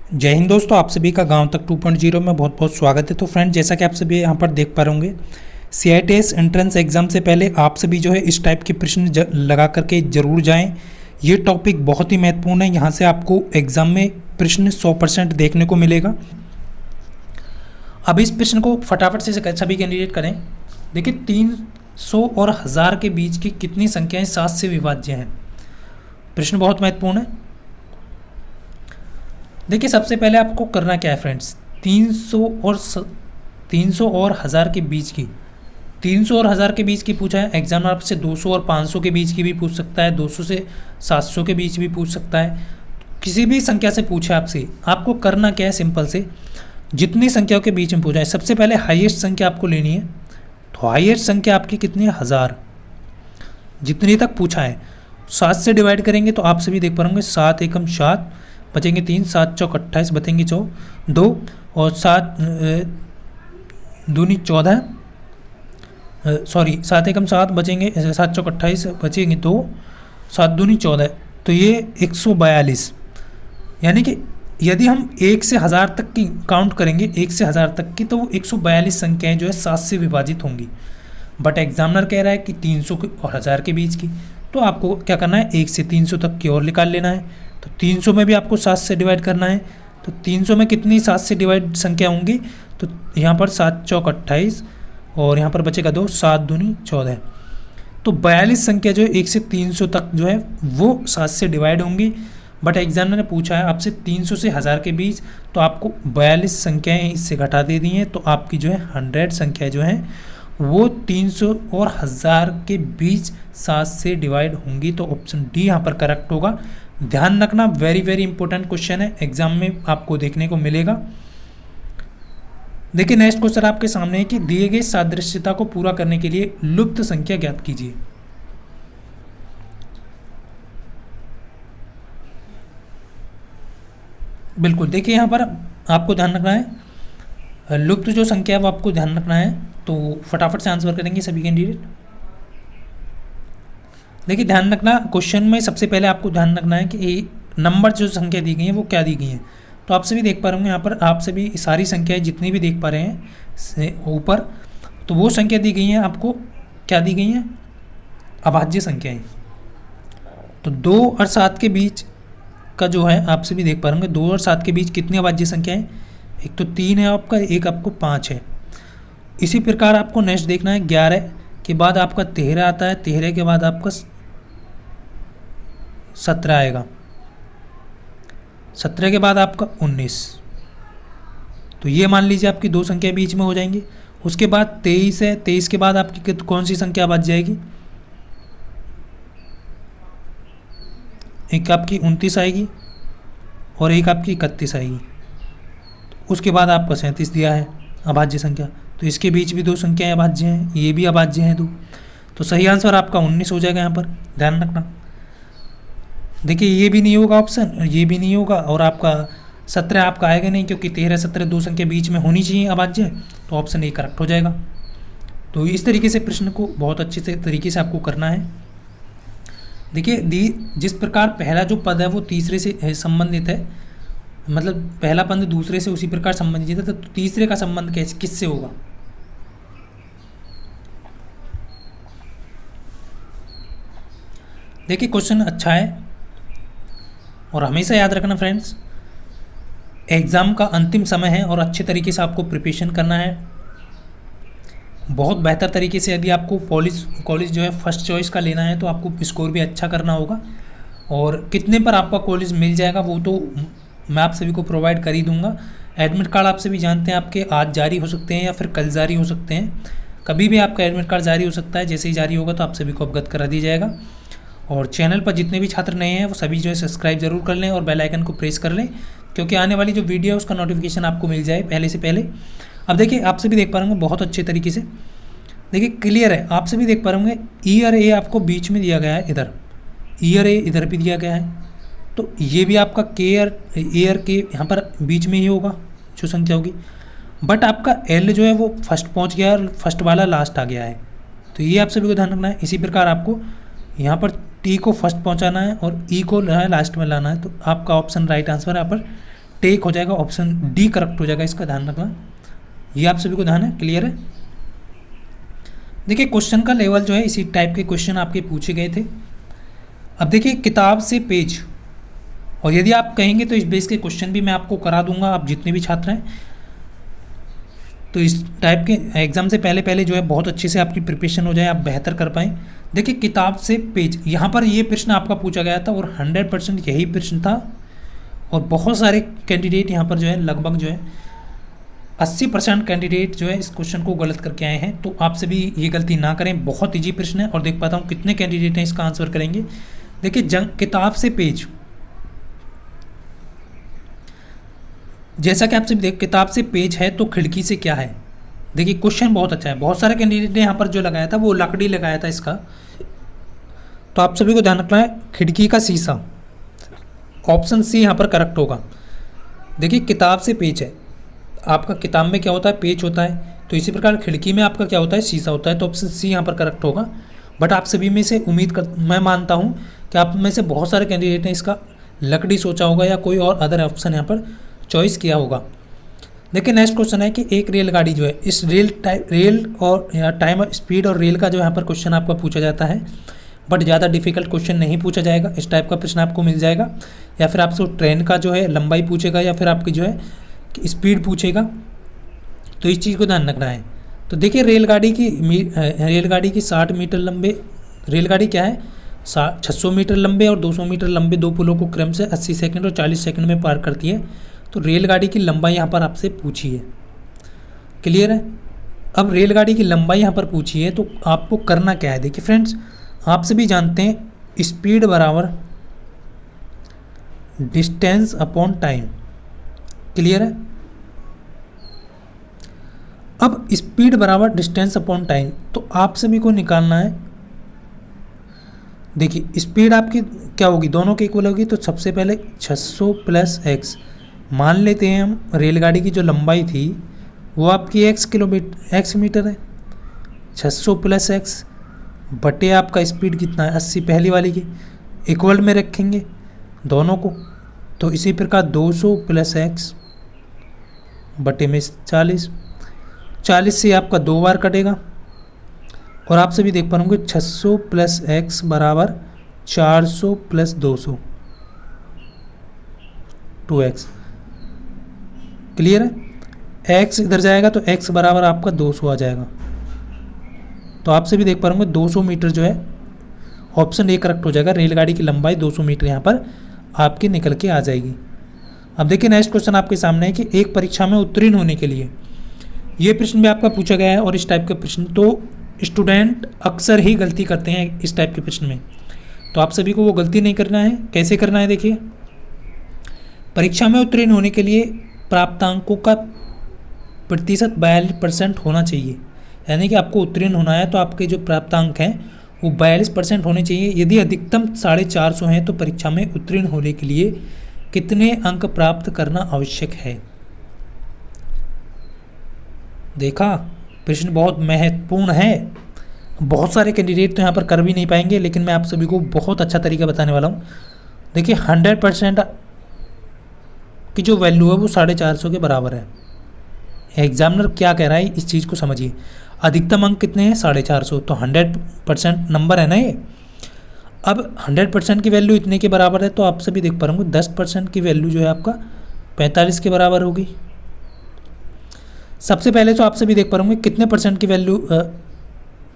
जय हिंद दोस्तों, आप सभी का गांव तक 2.0 में बहुत बहुत स्वागत है। तो फ्रेंड, जैसा कि आप सभी यहां पर देख पा रहे होंगे, CITS एंट्रेंस एग्ज़ाम से पहले आप सभी जो है इस टाइप के प्रश्न लगा करके ज़रूर जाएं। ये टॉपिक बहुत ही महत्वपूर्ण है। यहाँ से आपको एग्ज़ाम में प्रश्न 100% देखने को मिलेगा। अब इस प्रश्न को फटाफट से सभी कैंडिडेट करें। देखिए, 300 और 1000 के बीच की कितनी संख्याएँ 7 से विभाज्य हैं। प्रश्न बहुत महत्वपूर्ण है। देखिए, सबसे पहले आपको करना क्या है फ्रेंड्स, 300 और 1000 के बीच की, 300 और 1000 के बीच की पूछा है। एग्जामिनर आपसे 200 और 500 के बीच की भी पूछ सकता है, 200 से 700 के बीच भी पूछ सकता है। किसी भी संख्या से पूछे आपसे, आपको करना क्या है, सिंपल से जितनी संख्याओं के बीच में पूछा है, सबसे पहले हाईएस्ट संख्या आपको लेनी है। तो हाईएस्ट संख्या आपकी कितनी है, 1000। जितनी तक पूछा है 7 से डिवाइड करेंगे तो आप सभी देख पाएंगे, 7 एकम 7 बचेंगे 3, 7 चौक 28 बचेंगे 2 और 7 दूनी 14, सॉरी 7 एकम 7 बचेंगे, 7 चौक 28 बचेंगे 2, 7 दूनी 14, तो ये 142। यानी कि यदि हम 1 से 1000 तक की काउंट करेंगे, 1 से 1000 तक की, तो वो 142 संख्याएँ जो है 7 से विभाजित होंगी। बट एग्जामिनर कह रहा है कि 300 और 1000 के बीच की, तो आपको क्या करना है, 1 से 300 तक की और निकाल लेना है। तो 300 में भी आपको 7 से डिवाइड करना है। तो 300 में कितनी 7 से डिवाइड संख्या होंगी, तो यहाँ पर 7 चौक 28 और यहाँ पर बचेगा 2, 7 दूनी 14। तो 42 संख्या जो है 1 से 300 तक जो है वो 7 से डिवाइड होंगी। बट एग्जामिनर ने पूछा है आपसे 300 से 1000 के बीच, तो आपको 42 संख्याएँ इससे घटा दे दी हैं, तो आपकी जो है 100 संख्या जो है वो 300 और 1000 के बीच 7 से डिवाइड होंगी। तो ऑप्शन डी यहाँ पर करेक्ट होगा। ध्यान रखना, वेरी वेरी इंपॉर्टेंट क्वेश्चन है, एग्जाम में आपको देखने को मिलेगा। देखिए, नेक्स्ट क्वेश्चन आपके सामने है कि दिए गए सादृश्यता को पूरा करने के लिए लुप्त संख्या ज्ञात कीजिए। बिल्कुल, देखिए यहाँ पर आपको ध्यान रखना है, लुप्त जो संख्या है वो आपको ध्यान रखना है। तो फटाफट से आंसर करेंगे सभी कैंडिडेट। देखिए, ध्यान रखना, क्वेश्चन में सबसे पहले आपको ध्यान रखना है कि नंबर जो संख्या दी गई है वो क्या दी गई है। तो आप सभी देख पा रहे होंगे यहाँ पर, आप सभी सारी संख्याएं जितनी भी देख पा रहे हैं ऊपर, तो वो संख्या दी गई हैं आपको, क्या दी गई हैं, अभाज्य संख्याएं। तो 2 और 7 के बीच का जो है आप सभी देख पा रहे होंगे, 2 और 7 के बीच कितनी अभाज्य संख्याएं, एक तो 3 है आपका, एक आपको 5 है। इसी प्रकार आपको नेक्स्ट देखना है, 11 के बाद आपका 13 आता है, 13 के बाद आपका 17 आएगा, 17 के बाद आपका 19। तो ये मान लीजिए आपकी दो संख्या बीच में हो जाएंगी। उसके बाद 23 है, 23 के बाद आपकी कौन सी संख्या बच जाएगी, एक आपकी 29 आएगी और एक आपकी 31 आएगी। उसके बाद आपका 37 दिया है अभाज्य संख्या, तो इसके बीच भी दो संख्याएं अभाज्य हैं, ये भी अभाज्य हैं दो। तो सही आंसर आपका 19 हो जाएगा यहाँ पर, ध्यान रखना। देखिए, ये भी नहीं होगा ऑप्शन, ये भी नहीं होगा, और आपका 17 आपका आएगा नहीं, क्योंकि 13 17 दो संख्या बीच में होनी चाहिए अभाज्य, तो ऑप्शन ए करेक्ट हो जाएगा। तो इस तरीके से प्रश्न को बहुत अच्छे से तरीके से आपको करना है। देखिए, जिस प्रकार पहला जो पद है वो तीसरे से संबंधित है, मतलब पहला पद दूसरे से उसी प्रकार संबंधित है, तो तीसरे का संबंध किससे होगा। देखिए, क्वेश्चन अच्छा है और हमेशा याद रखना फ्रेंड्स, एग्ज़ाम का अंतिम समय है और अच्छे तरीके से आपको प्रिपरेशन करना है। बहुत बेहतर तरीके से यदि आपको कॉलेज जो है फर्स्ट चॉइस का लेना है, तो आपको स्कोर भी अच्छा करना होगा। और कितने पर आपका कॉलेज मिल जाएगा वो तो मैं आप सभी को प्रोवाइड कर ही दूंगा। एडमिट कार्ड आप सभी जानते हैं आपके आज जारी हो सकते हैं या फिर कल जारी हो सकते हैं, कभी भी आपका एडमिट कार्ड जारी हो सकता है। जैसे ही जारी होगा तो आप सभी को अवगत करा दिया जाएगा। और चैनल पर जितने भी छात्र नए हैं वो सभी जो है सब्सक्राइब जरूर कर लें और बेल आइकन को प्रेस कर लें, क्योंकि आने वाली जो वीडियो है उसका नोटिफिकेशन आपको मिल जाए पहले से पहले। अब देखिए, आप सभी देख पा रहे होंगे बहुत अच्छे तरीके से, देखिए क्लियर है, आप सभी देख पा रहे होंगे ईयर ए आपको बीच में दिया गया है, इधर ईयर ए इधर भी दिया गया है, तो ये भी आपका ईयर के यहाँ पर बीच में ही होगा जो संख्या होगी। बट आपका एल जो है वो फर्स्ट पहुँच गया और फर्स्ट वाला लास्ट आ गया है, तो ये आप सभी को ध्यान रखना है। इसी प्रकार आपको यहाँ पर टी को फर्स्ट पहुँचाना है और ई को लास्ट में लाना है, तो आपका ऑप्शन राइट आंसर यहाँ पर टेक हो जाएगा, ऑप्शन डी करेक्ट हो जाएगा, इसका ध्यान रखना। ये आप सभी को ध्यान है, क्लियर है। देखिए क्वेश्चन का लेवल जो है इसी टाइप के क्वेश्चन आपके पूछे गए थे। अब देखिए किताब से पेज, और यदि आप कहेंगे तो इस बेस के क्वेश्चन भी मैं आपको करा दूंगा, आप जितने भी छात्र हैं, तो इस टाइप के एग्जाम से पहले पहले जो है बहुत अच्छे से आपकी प्रिपरेशन हो जाए, आप बेहतर कर पाएँ। देखिए किताब से पेज, यहाँ पर ये प्रश्न आपका पूछा गया था और 100% यही प्रश्न था, और बहुत सारे कैंडिडेट यहाँ पर जो है लगभग जो है 80% कैंडिडेट जो है इस क्वेश्चन को गलत करके आए हैं। तो आप सभी ये गलती ना करें, बहुत ईजी प्रश्न है और देख पाता हूँ कितने कैंडिडेट हैं इसका आंसर करेंगे। देखिए किताब से पेज, जैसा कि आप सभी देख, किताब से पेज है तो खिड़की से क्या है। देखिए क्वेश्चन बहुत अच्छा है, बहुत सारे कैंडिडेट ने यहाँ पर जो लगाया था वो लकड़ी लगाया था इसका, तो आप सभी को ध्यान रखना है खिड़की का शीशा, ऑप्शन सी यहाँ पर करेक्ट होगा। देखिए किताब से पेज है, आपका किताब में क्या होता है, पेज होता है, तो इसी प्रकार खिड़की में आपका क्या होता है, शीशा होता है, तो ऑप्शन सी यहाँ पर करेक्ट होगा। बट आप सभी में से मैं मानता हूँ कि आप में से बहुत सारे कैंडिडेट ने इसका लकड़ी सोचा होगा या कोई और अदर ऑप्शन यहाँ पर चॉइस किया होगा। देखिए नेक्स्ट क्वेश्चन है कि एक रेलगाड़ी जो है, इस रेल और या टाइम स्पीड और रेल का जो यहाँ पर क्वेश्चन आपका पूछा जाता है, बट ज़्यादा डिफिकल्ट क्वेश्चन नहीं पूछा जाएगा, इस टाइप का प्रश्न आपको मिल जाएगा, या फिर आपसे ट्रेन का जो है लंबाई पूछेगा, या फिर आपकी जो है स्पीड पूछेगा, तो इस चीज़ को ध्यान रखना है। तो देखिए रेलगाड़ी की 60 मीटर लंबे, रेलगाड़ी क्या है 600 मीटर लंबे और 200 मीटर लंबे दो पुलों को क्रम से 80 सेकंड और 40 सेकंड में पार करती है। तो रेलगाड़ी की लंबाई यहाँ पर आपसे पूछी है, क्लियर है। अब रेलगाड़ी की लंबाई यहाँ पर पूछी है तो आपको करना क्या है। देखिए फ्रेंड्स, आप सभी जानते हैं स्पीड बराबर डिस्टेंस अपॉन टाइम, क्लियर है। अब स्पीड बराबर डिस्टेंस अपॉन टाइम, तो आप सभी को निकालना है। देखिए स्पीड आपकी क्या होगी, दोनों के इक्वल होगी, तो सबसे पहले 600 प्लस एक्स मान लेते हैं हम। रेलगाड़ी की जो लंबाई थी वो आपकी एक्स मीटर है, 600 प्लस एक्स बटे आपका स्पीड कितना है 80, पहली वाली की इक्वल में रखेंगे दोनों को, तो इसी प्रकार 200 प्लस एक्स बटे में 40 से आपका 2 बार कटेगा, और आप सभी देख पा रहे होंगे 600 प्लस एक्स बराबर 400 प्लस 200 2x, क्लियर है। x इधर जाएगा तो x बराबर आपका 200 आ जाएगा, तो आप सभी देख पा रहे होंगे 200 मीटर जो है ऑप्शन ए करेक्ट हो जाएगा। रेलगाड़ी की लंबाई 200 मीटर यहाँ पर आपकी निकल के आ जाएगी। अब देखिए नेक्स्ट क्वेश्चन आपके सामने है कि एक परीक्षा में उत्तीर्ण होने के लिए, ये प्रश्न भी आपका पूछा गया है, और इस टाइप के प्रश्न तो स्टूडेंट अक्सर ही गलती करते हैं इस टाइप के प्रश्न में, तो आप सभी को वो गलती नहीं करना है। कैसे करना है, देखिए परीक्षा में उत्तीर्ण होने के लिए प्राप्तांकों का प्रतिशत 42% होना चाहिए, यानी कि आपको उत्तीर्ण होना है तो आपके जो प्राप्तांक हैं वो 42% होने चाहिए। यदि अधिकतम 450 हैं तो परीक्षा में उत्तीर्ण होने के लिए कितने अंक प्राप्त करना आवश्यक है। देखा, प्रश्न बहुत महत्वपूर्ण है, बहुत सारे कैंडिडेट तो यहाँ पर कर भी नहीं पाएंगे, लेकिन मैं आप सभी को बहुत अच्छा तरीका बताने वाला हूँ। देखिए 100% की जो वैल्यू है वो 450 के बराबर है। एग्जामिनर क्या कह रहा है इस चीज़ को समझिए। अधिकतम अंक कितने हैं 450, तो 100% नंबर है ना ये। अब 100% की वैल्यू इतने के बराबर है, तो आप सभी देख पा रहे होंगे 10% की वैल्यू जो है आपका 45 के बराबर होगी। सबसे पहले तो आप सभी देख पा रहे होंगे कितने परसेंट की वैल्यू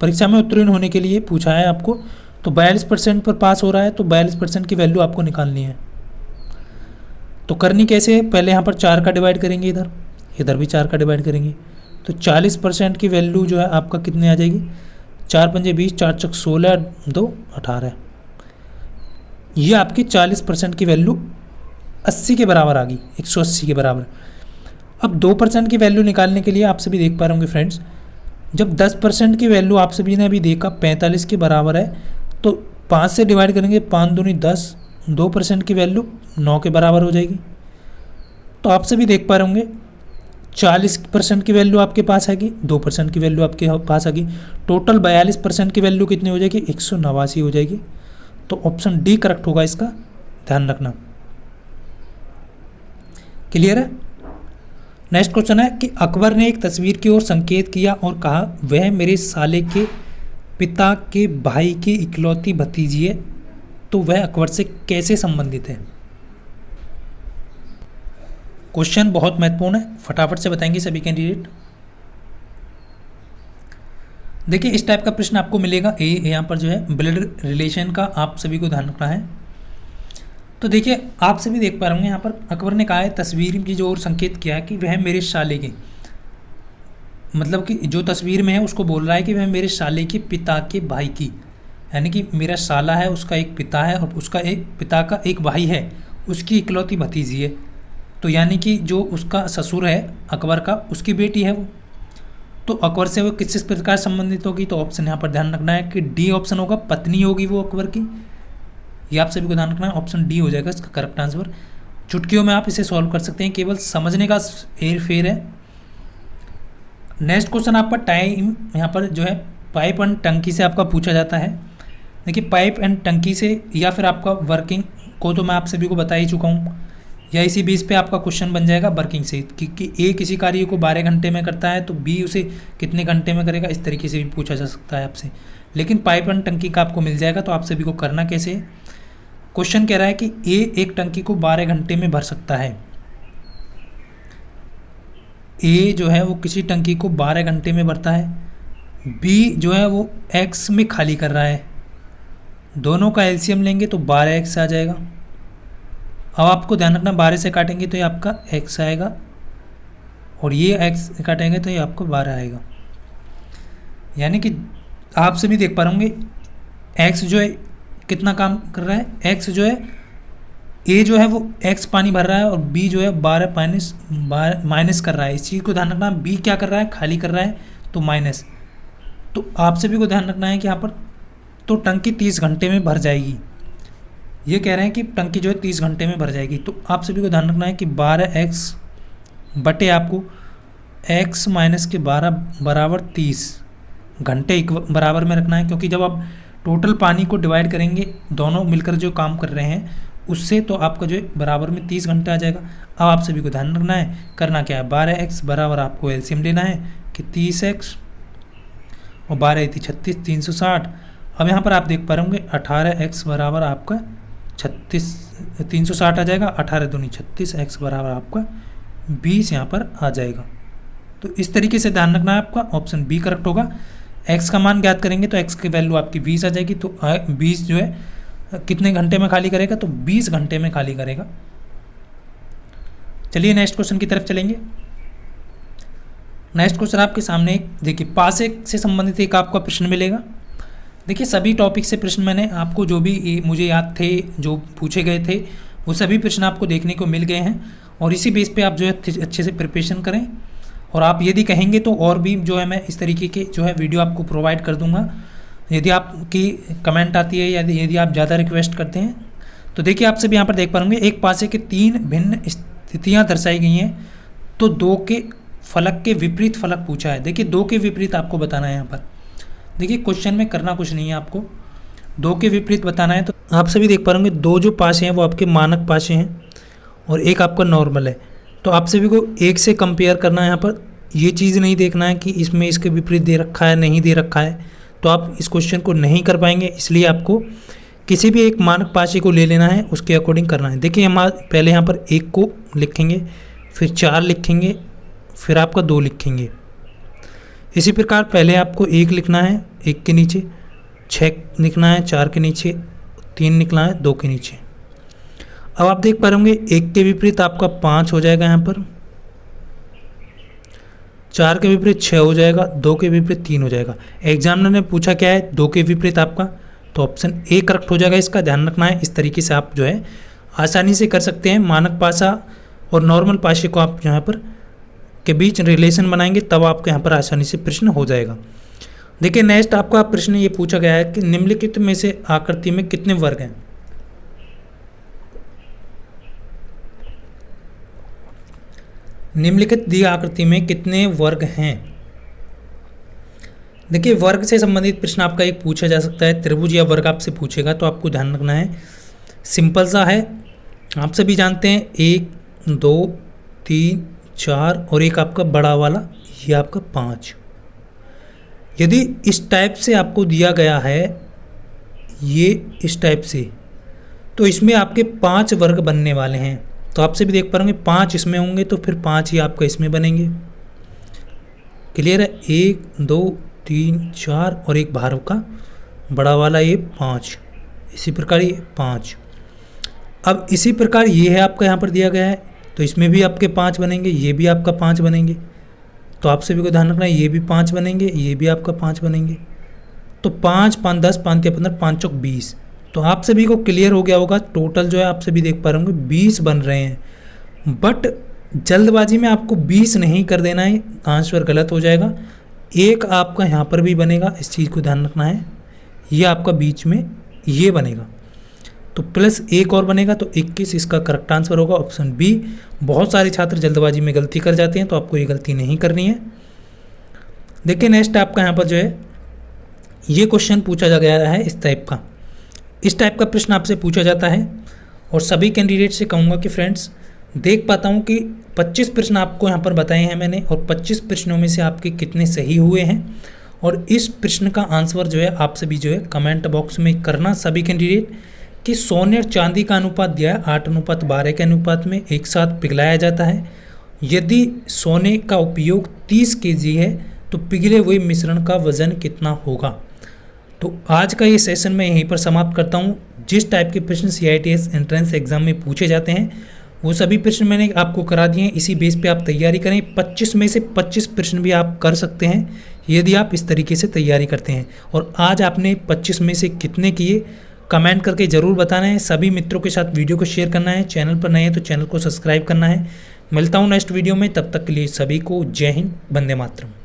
परीक्षा में उत्तीर्ण होने के लिए पूछा है आपको, तो 42% पर पास हो रहा है, तो 42% की वैल्यू आपको निकालनी है। तो करनी कैसे है, पहले यहाँ पर 4 का डिवाइड करेंगे, इधर भी 4 का डिवाइड करेंगे, तो 40% की वैल्यू जो है आपका कितने आ जाएगी, 4 पंजे 20, 4 चक 16, 2 18, ये आपकी 40% की वैल्यू 80 के बराबर आ गई, 180 के बराबर। अब 2% की वैल्यू निकालने के लिए आप सभी देख पा रहे होंगे फ्रेंड्स, जब 10% की वैल्यू आप सभी ने अभी देखा 45 के बराबर है, तो 5 से डिवाइड करेंगे, 5 दूनी 10, 2% की वैल्यू 9 के बराबर हो जाएगी। तो आप सभी देख पा रहे होंगे 40% की वैल्यू आपके पास आएगी, 2% की वैल्यू आपके पास आएगी, टोटल 42% की वैल्यू कितनी हो जाएगी, 189 हो जाएगी। तो ऑप्शन डी करेक्ट होगा, इसका ध्यान रखना। क्लियर है। नेक्स्ट क्वेश्चन है कि अकबर ने एक तस्वीर की ओर संकेत किया और कहा वह मेरे साले के पिता के भाई की इकलौती भतीजी है, तो वह अकबर से कैसे संबंधित है। क्वेश्चन बहुत महत्वपूर्ण है, फटाफट से बताएंगे सभी कैंडिडेट। देखिए इस टाइप का प्रश्न आपको मिलेगा, यहाँ पर जो है ब्लड रिलेशन का आप सभी को ध्यान रखना है। तो देखिए आप सभी देख पा रहे होंगे यहाँ पर अकबर ने कहा है तस्वीर की जो ओर संकेत किया है कि वह मेरे साले के, मतलब कि जो तस्वीर में है उसको बोल रहा है कि वह मेरे साले के पिता के भाई की, यानी कि मेरा साला है उसका एक पिता है और उसका एक पिता का एक भाई है, उसकी इकलौती भतीजी है। तो यानी कि जो उसका ससुर है अकबर का, उसकी बेटी है वो। तो अकबर से वो किस प्रकार संबंधित होगी, तो ऑप्शन यहाँ पर ध्यान रखना है कि डी ऑप्शन होगा, पत्नी होगी वो अकबर की। ये आप सभी को ध्यान रखना है, ऑप्शन डी हो जाएगा इसका करेक्ट आंसर। चुटकियों में आप इसे सॉल्व कर सकते हैं, केवल समझने का हेर फेर है। नेक्स्ट क्वेश्चन आपका टाइम यहाँ पर जो है पाइप एंड टंकी से आपका पूछा जाता है। देखिए पाइप एंड टंकी से या फिर आपका वर्किंग को तो मैं आप सभी को बता ही चुका हूँ, या इसी बेस पे आपका क्वेश्चन बन जाएगा वर्किंग से कि ए किसी कार्य को 12 घंटे में करता है तो बी उसे कितने घंटे में करेगा, इस तरीके से भी पूछा जा सकता है आपसे। लेकिन पाइप एंड टंकी का आपको मिल जाएगा, तो आप सभी को करना कैसे है। क्वेश्चन कह रहा है कि ए एक टंकी को 12 घंटे में भर सकता है। ए जो है वो किसी टंकी को 12 घंटे में भरता है, बी जो है वो एक्स में खाली कर रहा है। दोनों का एलसीएम लेंगे तो 12x आ जाएगा। अब आपको ध्यान रखना 12 से काटेंगे तो ये आपका x आएगा और ये x काटेंगे तो ये आपको 12 आएगा। यानी कि आप सभी देख पा रहे होंगे x जो है कितना काम कर रहा है, x जो है a जो है वो x पानी भर रहा है और b जो है 12 माइनस कर रहा है। इस चीज़ को ध्यान रखना, b क्या कर रहा है, खाली कर रहा है तो माइनस। तो आप सभी को ध्यान रखना है कि यहाँ पर तो टंकी 30 घंटे में भर जाएगी। ये कह रहे हैं कि टंकी जो है 30 घंटे में भर जाएगी। तो आप सभी को ध्यान रखना है कि 12x बटे आपको x माइनस के 12 बराबर 30 घंटे बराबर में रखना है, क्योंकि जब आप टोटल पानी को डिवाइड करेंगे दोनों मिलकर जो काम कर रहे हैं उससे, तो आपका जो है बराबर में 30 घंटे आ जाएगा। अब आप सभी को ध्यान रखना है, करना क्या है, 12x बराबर आपको एलसीएम लेना है कि 30x और 12 थी 36, 360। अब यहाँ पर आप देख पा रहे होंगे 18x बराबर आपका 36, 360 आ जाएगा, 18 दूनी 36, x बराबर आपका 20 यहाँ पर आ जाएगा। तो इस तरीके से ध्यान रखना है, आपका ऑप्शन बी करेक्ट होगा। x का मान ज्ञात करेंगे तो x की वैल्यू आपकी 20 आ जाएगी। तो 20 जो है कितने घंटे में खाली करेगा, तो 20 घंटे में खाली करेगा। चलिए नेक्स्ट क्वेश्चन की तरफ चलेंगे। नेक्स्ट क्वेश्चन आपके सामने देखिए पासे से संबंधित एक आपका प्रश्न मिलेगा। देखिए सभी टॉपिक से प्रश्न मैंने आपको जो भी मुझे याद थे जो पूछे गए थे वो सभी प्रश्न आपको देखने को मिल गए हैं, और इसी बेस पे आप जो है अच्छे से प्रिपरेशन करें। और आप यदि कहेंगे तो और भी जो है मैं इस तरीके के जो है वीडियो आपको प्रोवाइड कर दूंगा, यदि आपकी कमेंट आती है या यदि आप ज़्यादा रिक्वेस्ट करते हैं। तो देखिए आप सभी यहाँ पर देख पाएंगे एक पासे के 3 भिन्न स्थितियाँ दर्शाई गई हैं, तो 2 के फलक के विपरीत फलक पूछा है। देखिए 2 के विपरीत आपको बताना है यहाँ पर। देखिए क्वेश्चन में करना कुछ नहीं है, आपको 2 के विपरीत बताना है। तो आप सभी देख पा रहे होंगे 2 जो पासे हैं वो आपके मानक पासे हैं और एक आपका नॉर्मल है। तो आप सभी को एक से कंपेयर करना है। यहाँ पर ये चीज़ नहीं देखना है कि इसमें इसके विपरीत दे रखा है नहीं दे रखा है, तो आप इस क्वेश्चन को नहीं कर पाएंगे। इसलिए आपको किसी भी एक मानक पासे को ले लेना है, उसके अकॉर्डिंग करना है। देखिए हम पहले यहाँ पर 1 को लिखेंगे, फिर 4 लिखेंगे, फिर आपका 2 लिखेंगे। इसी प्रकार पहले आपको 1 लिखना है 1 के नीचे, 6 लिखना है 4 के नीचे, 3 लिखना है 2 के नीचे। अब आप देख पा रहे होंगे 1 के विपरीत आपका 5 हो जाएगा, यहाँ पर 4 के विपरीत 6 हो जाएगा, 2 के विपरीत 3 हो जाएगा। एग्जामिनर ने पूछा क्या है 2 के विपरीत आपका, तो ऑप्शन ए करेक्ट हो जाएगा। इसका ध्यान रखना है। इस तरीके से आप जो है आसानी से कर सकते हैं। मानक पासा और नॉर्मल पासे को आप यहाँ पर के बीच रिलेशन बनाएंगे, तब आपके यहाँ पर आसानी से प्रश्न हो जाएगा। देखिए नेक्स्ट आपका प्रश्न ये पूछा गया है कि निम्नलिखित में से आकृति में कितने वर्ग हैं। निम्नलिखित दी आकृति में कितने वर्ग हैं। देखिए वर्ग से संबंधित प्रश्न आपका एक पूछा जा सकता है, त्रिभुज या वर्ग आपसे पूछेगा, तो आपको ध्यान रखना है। सिंपल सा है, आप सभी जानते हैं 1 2 3 4 और एक आपका बड़ा वाला ये आपका 5। यदि इस टाइप से आपको दिया गया है, ये इस टाइप से, तो इसमें आपके 5 वर्ग बनने वाले हैं। तो आपसे भी देख पा रहे 5 इसमें होंगे तो फिर 5 ही आपका इसमें बनेंगे। क्लियर है? 1 2 3 4 और एक बाहर का बड़ा वाला ये 5, इसी प्रकार ये 5। अब इसी प्रकार ये है आपका यहाँ पर दिया गया है, तो इसमें भी आपके 5 बनेंगे, ये भी आपका 5 बनेंगे। तो आप सभी को ध्यान रखना है, ये भी 5 बनेंगे, ये भी आपका 5 बनेंगे। तो 5 5 10 5 3 15 5 चौक 20। तो आप सभी को क्लियर हो गया होगा, टोटल जो है आप सभी देख पा रहे होंगे 20 बन रहे हैं। बट जल्दबाजी में आपको 20 नहीं कर देना है, आंसर गलत हो जाएगा। एक आपका यहाँ पर भी बनेगा, इस चीज़ को ध्यान रखना है, ये आपका बीच में ये बनेगा, तो प्लस एक और बनेगा, तो 21 इसका करेक्ट आंसर होगा ऑप्शन बी। बहुत सारे छात्र जल्दबाजी में गलती कर जाते हैं, तो आपको ये गलती नहीं करनी है। देखिए नेक्स्ट आपका यहाँ पर जो है ये क्वेश्चन पूछा जा गया है इस टाइप का प्रश्न आपसे पूछा जाता है। और सभी कैंडिडेट से कहूँगा कि फ्रेंड्स देख पाता हूँ कि 25 प्रश्न आपको यहाँ पर बताए हैं मैंने, और 25 प्रश्नों में से आपके कितने सही हुए हैं, और इस प्रश्न का आंसर जो है आप सभी जो है कमेंट बॉक्स में करना सभी कैंडिडेट, कि सोने और चांदी का अनुपात दिया है 8:12 के अनुपात में एक साथ पिघलाया जाता है। यदि सोने का उपयोग 30 kg है तो पिघले हुए मिश्रण का वजन कितना होगा। तो आज का ये सेशन मैं यहीं पर समाप्त करता हूँ। जिस टाइप के प्रश्न CITS एंट्रेंस एग्जाम में पूछे जाते हैं वो सभी प्रश्न मैंने आपको करा दिए हैं, इसी बेस पे आप तैयारी करें। 25 में से 25 प्रश्न भी आप कर सकते हैं यदि आप इस तरीके से तैयारी करते हैं। और आज आपने 25 में से कितने किए कमेंट करके ज़रूर बताना है। सभी मित्रों के साथ वीडियो को शेयर करना है, चैनल पर नए हैं तो चैनल को सब्सक्राइब करना है। मिलता हूँ नेक्स्ट वीडियो में, तब तक के लिए सभी को जय हिंद, वंदे मातरम।